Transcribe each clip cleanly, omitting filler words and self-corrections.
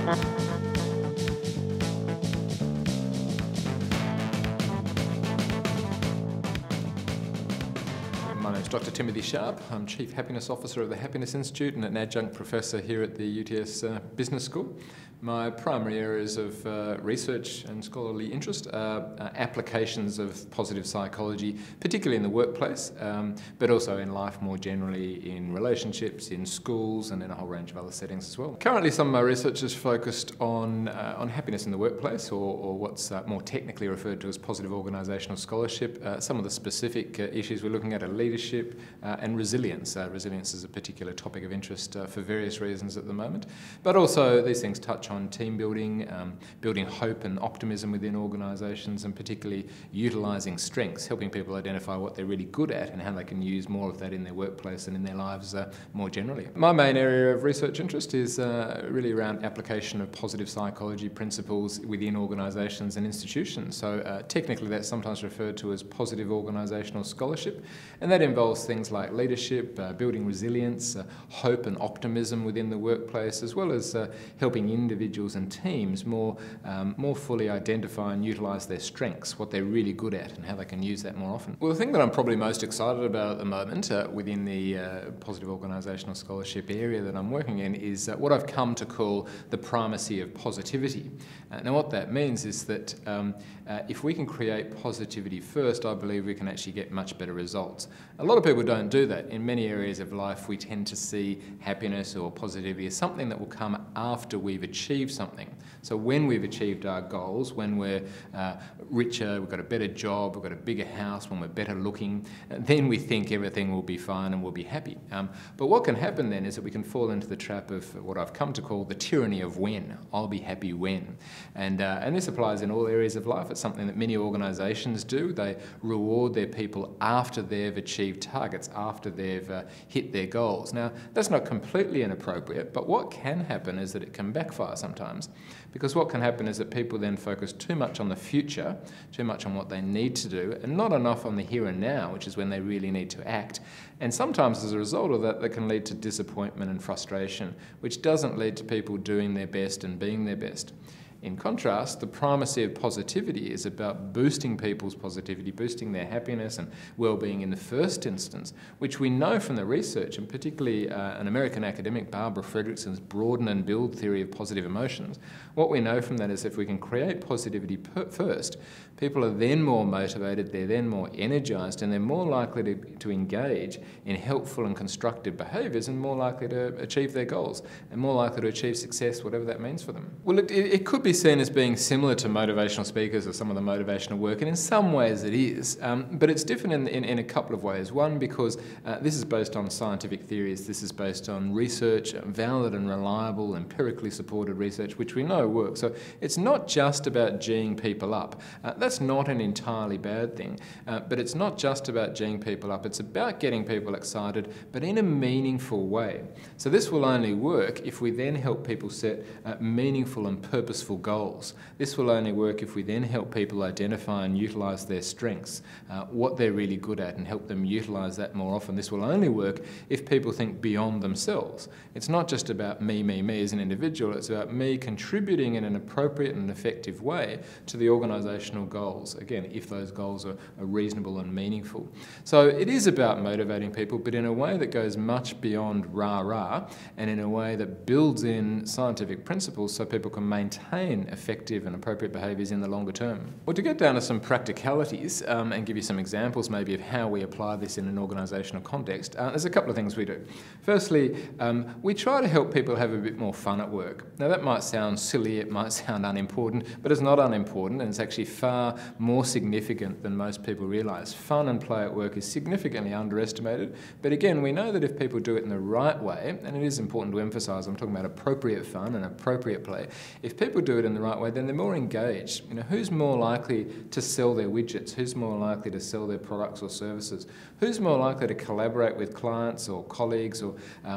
My name is Dr. Timothy Sharp. I'm Chief Happiness Officer of the Happiness Institute and an Adjunct Professor here at the UTS Business School. My primary areas of research and scholarly interest are applications of positive psychology, particularly in the workplace, but also in life more generally, in relationships, in schools, and in a whole range of other settings as well. Currently, some of my research is focused on happiness in the workplace, or what's more technically referred to as positive organisational scholarship. Some of the specific issues we're looking at are leadership and resilience. Resilience is a particular topic of interest for various reasons at the moment, but also these things touch on team building, building hope and optimism within organisations, and particularly utilising strengths, helping people identify what they're really good at and how they can use more of that in their workplace and in their lives more generally. My main area of research interest is really around application of positive psychology principles within organisations and institutions. So technically that's sometimes referred to as positive organisational scholarship, and that involves things like leadership, building resilience, hope and optimism within the workplace, as well as helping individuals and teams more fully identify and utilise their strengths, what they're really good at and how they can use that more often. Well, the thing that I'm probably most excited about at the moment within the positive organisational scholarship area that I'm working in is what I've come to call the primacy of positivity. Now what that means is that if we can create positivity first, I believe we can actually get much better results. A lot of people don't do that. In many areas of life we tend to see happiness or positivity as something that will come after we've achieved something. So when we've achieved our goals, when we're richer, we've got a better job, we've got a bigger house, when we're better looking, then we think everything will be fine and we'll be happy. But what can happen then is that we can fall into the trap of what I've come to call the tyranny of when. I'll be happy when. And this applies in all areas of life. It's something that many organisations do. They reward their people after they've achieved targets, after they've hit their goals. Now, that's not completely inappropriate, but what can happen is that it can backfire sometimes, because what can happen is that people then focus too much on the future, too much on what they need to do, and not enough on the here and now, which is when they really need to act. And sometimes as a result of that, that can lead to disappointment and frustration, which doesn't lead to people doing their best and being their best. In contrast, the primacy of positivity is about boosting people's positivity, boosting their happiness and well-being in the first instance, which we know from the research, and particularly an American academic, Barbara Fredrickson's broaden and build theory of positive emotions. What we know from that is if we can create positivity first, people are then more motivated, they're then more energised, and they're more likely to engage in helpful and constructive behaviours, and more likely to achieve their goals, and more likely to achieve success, whatever that means for them. Well, it could be seen as being similar to motivational speakers or some of the motivational work, and in some ways it is, but it's different in a couple of ways. One, because this is based on scientific theories, this is based on research, valid and reliable, empirically supported research, which we know works. So it's not just about geeing people up. That's not an entirely bad thing, but it's not just about geeing people up, it's about getting people excited, but in a meaningful way. So this will only work if we then help people set meaningful and purposeful goals. This will only work if we then help people identify and utilise their strengths, what they're really good at, and help them utilise that more often. This will only work if people think beyond themselves. It's not just about me as an individual, it's about me contributing in an appropriate and effective way to the organisational goals, again, if those goals are reasonable and meaningful. So it is about motivating people, but in a way that goes much beyond rah-rah, and in a way that builds in scientific principles so people can maintain effective and appropriate behaviours in the longer term. Well, to get down to some practicalities and give you some examples maybe of how we apply this in an organisational context, there's a couple of things we do. Firstly, we try to help people have a bit more fun at work. Now that might sound silly, it might sound unimportant, but it's not unimportant, and it's actually far more significant than most people realise. Fun and play at work is significantly underestimated, but again, we know that if people do it in the right way, and it is important to emphasise, I'm talking about appropriate fun and appropriate play, if people do it in the right way, then they're more engaged. You know, who's more likely to sell their widgets? Who's more likely to sell their products or services? Who's more likely to collaborate with clients or colleagues or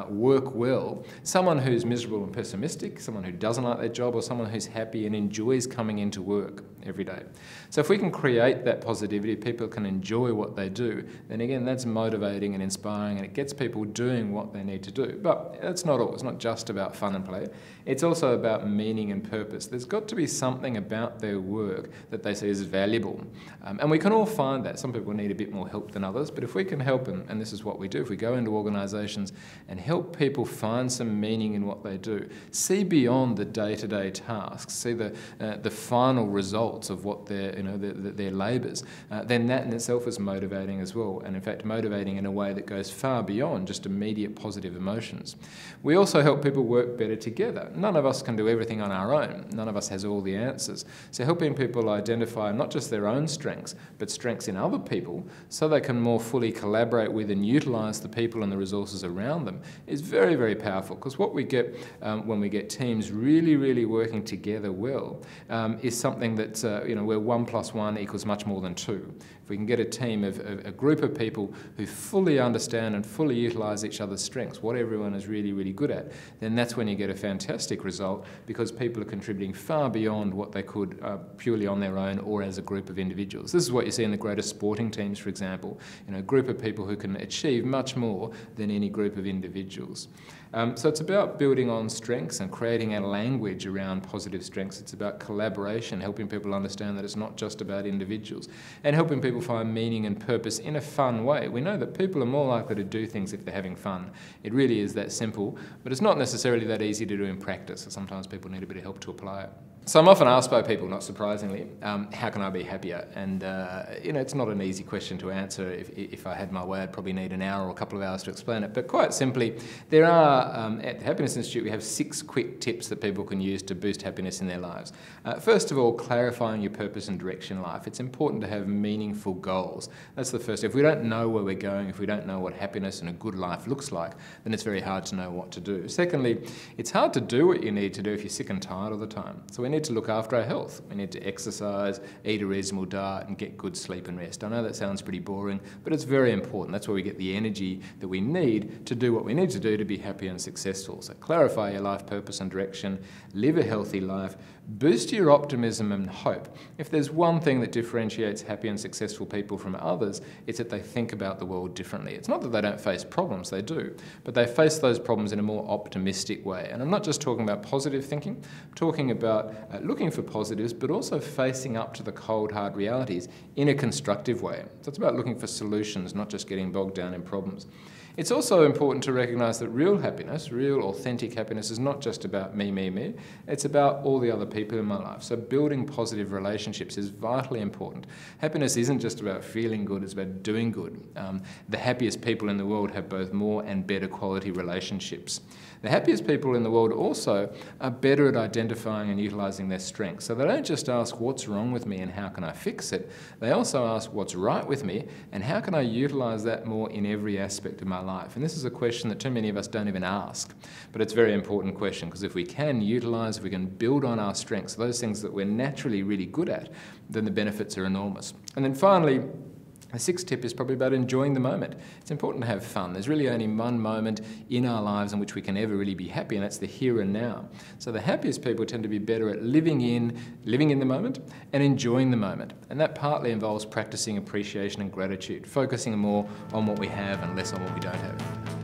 work well? Someone who's miserable and pessimistic, someone who doesn't like their job, or someone who's happy and enjoys coming into work? every day. So if we can create that positivity, people can enjoy what they do, then again, that's motivating and inspiring, and it gets people doing what they need to do. But that's not all. It's not just about fun and play. It's also about meaning and purpose. There's got to be something about their work that they see as valuable. And we can all find that. Some people need a bit more help than others, but if we can help them, and this is what we do, if we go into organisations and help people find some meaning in what they do, see beyond the day-to-day tasks, see the final results of what their labours, then that in itself is motivating as well, and in fact motivating in a way that goes far beyond just immediate positive emotions. We also help people work better together. None of us can do everything on our own. None of us has all the answers. So helping people identify not just their own strengths, but strengths in other people, so they can more fully collaborate with and utilise the people and the resources around them, is very, very powerful. Because what we get when we get teams really, really working together well is something that where 1 + 1 equals much more than 2. If we can get a team of a group of people who fully understand and fully utilise each other's strengths, what everyone is really, really good at, then that's when you get a fantastic result, because people are contributing far beyond what they could purely on their own or as a group of individuals. This is what you see in the greatest sporting teams, for example, a group of people who can achieve much more than any group of individuals. So it's about building on strengths and creating a language around positive strengths. It's about collaboration, helping people understand that it's not just about individuals, and helping people find meaning and purpose in a fun way. We know that people are more likely to do things if they're having fun. It really is that simple, but it's not necessarily that easy to do in practice, so sometimes people need a bit of help to apply it. So I'm often asked by people, not surprisingly, how can I be happier? And it's not an easy question to answer. If I had my way, I'd probably need an hour or a couple of hours to explain it. But quite simply, there are, at the Happiness Institute, we have 6 quick tips that people can use to boost happiness in their lives. First of all, clarifying your purpose and direction in life. It's important to have meaningful goals. That's the first. If we don't know where we're going, if we don't know what happiness and a good life looks like, then it's very hard to know what to do. Secondly, it's hard to do what you need to do if you're sick and tired all the time. So we need to look after our health. We need to exercise, eat a reasonable diet, and get good sleep and rest. I know that sounds pretty boring, but it's very important. That's where we get the energy that we need to do what we need to do to be happy and successful. So clarify your life purpose and direction, live a healthy life, boost your optimism and hope. If there's one thing that differentiates happy and successful people from others, it's that they think about the world differently. It's not that they don't face problems, they do, but they face those problems in a more optimistic way. And I'm not just talking about positive thinking, I'm talking about looking for positives, but also facing up to the cold, hard realities in a constructive way. So it's about looking for solutions, not just getting bogged down in problems. It's also important to recognise that real happiness, real authentic happiness, is not just about me, me, me. It's about all the other people in my life. So building positive relationships is vitally important. Happiness isn't just about feeling good, it's about doing good. The happiest people in the world have both more and better quality relationships. The happiest people in the world also are better at identifying and utilising their strengths. So they don't just ask what's wrong with me and how can I fix it. They also ask what's right with me and how can I utilise that more in every aspect of my life. And this is a question that too many of us don't even ask. But it's a very important question, because if we can utilise, if we can build on our strengths, those things that we're naturally really good at, then the benefits are enormous. And then finally, the 6th tip is probably about enjoying the moment. It's important to have fun. There's really only one moment in our lives in which we can ever really be happy, and that's the here and now. So the happiest people tend to be better at living in the moment and enjoying the moment. And that partly involves practicing appreciation and gratitude, focusing more on what we have and less on what we don't have.